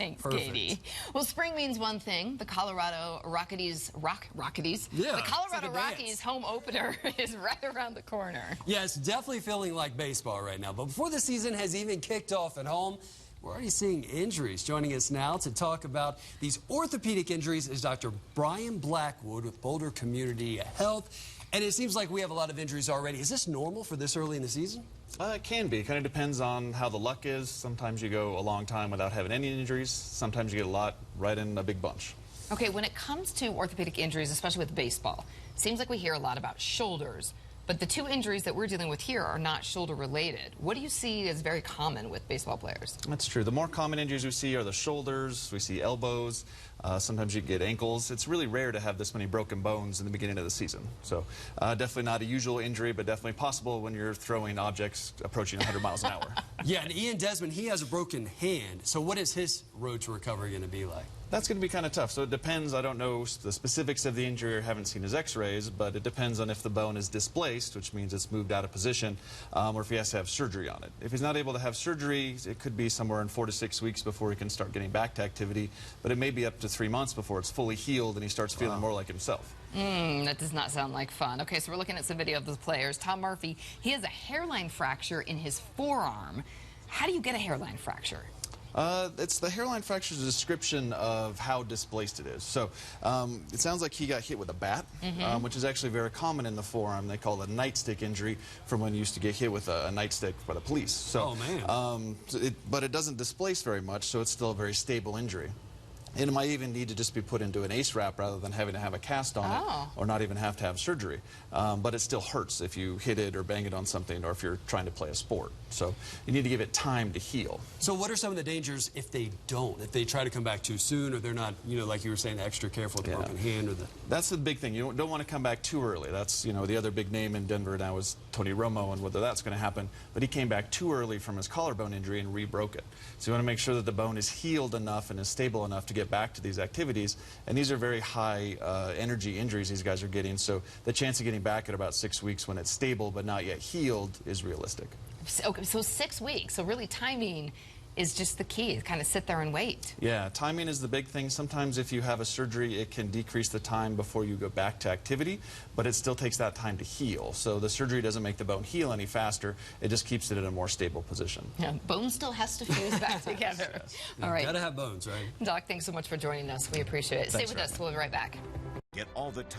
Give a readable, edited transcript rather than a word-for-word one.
Thanks, Perfect. Katie. Well, spring means one thing. The Colorado Rockies, Yeah, the Colorado it's like a Rockies dance. home opener is right around the corner. Yeah, it's definitely feeling like baseball right now. But before the season has even kicked off at home, we're already seeing injuries. Joining us now to talk about these orthopedic injuries is Dr. Brian Blackwood with Boulder Community Health. And it seems like we have a lot of injuries already. Is this normal for this early in the season? It can be. It kind of depends on how the luck is. Sometimes you go a long time without having any injuries. Sometimes you get a lot right in a big bunch. Okay, when it comes to orthopedic injuries, especially with baseball, seems like we hear a lot about shoulders. But the two injuries that we're dealing with here are not shoulder related. What do you see as very common with baseball players? That's true. The more common injuries we see are the shoulders, we see elbows, sometimes you get ankles. It's really rare to have this many broken bones in the beginning of the season. So definitely not a usual injury, but definitely possible when you're throwing objects approaching 100 miles an hour. Yeah, and Ian Desmond, he has a broken hand. So what is his road to recovery going to be like? That's going to be kind of tough. So it depends. I don't know the specifics of the injury or haven't seen his x-rays, but it depends on if the bone is displaced, which means it's moved out of position, or if he has to have surgery on it. If he's not able to have surgery, it could be somewhere in 4 to 6 weeks before he can start getting back to activity, but it may be up to 3 months before it's fully healed and he starts feeling more like himself. That does not sound like fun. Okay, so we're looking at some video of the players. Tom Murphy, he has a hairline fracture in his forearm. How do you get a hairline fracture? It's the hairline fracture is a description of how displaced it is. So it sounds like he got hit with a bat, which is actually very common in the forearm. They call it a nightstick injury from when you used to get hit with a nightstick by the police. So, but it doesn't displace very much, so it's still a very stable injury. And it might even need to just be put into an ACE wrap rather than having to have a cast on it or not even have to have surgery. But it still hurts if you hit it or bang it on something or if you're trying to play a sport. So you need to give it time to heal. So what are some of the dangers if they don't? If they try to come back too soon or they're not, like you were saying, extra careful with the broken hand or the... That's the big thing. You don't want to come back too early. That's, the other big name in Denver now is Tony Romo and whether that's going to happen. But he came back too early from his collarbone injury and re-broke it. So you want to make sure that the bone is healed enough and is stable enough to get back to these activities. And these are very high energy injuries these guys are getting. So the chance of getting back at about 6 weeks when it's stable but not yet healed is realistic. Okay, so 6 weeks. So really timing is just the key. Kind of sit there and wait. Yeah, timing is the big thing. Sometimes if you have a surgery, it can decrease the time before you go back to activity, but it still takes that time to heal. So the surgery doesn't make the bone heal any faster. It just keeps it in a more stable position. Yeah, bone still has to fuse back together. Yes. All right. Gotta have bones, right? Doc, thanks so much for joining us. We appreciate it. Stay with us. We'll be right back. Get all the time.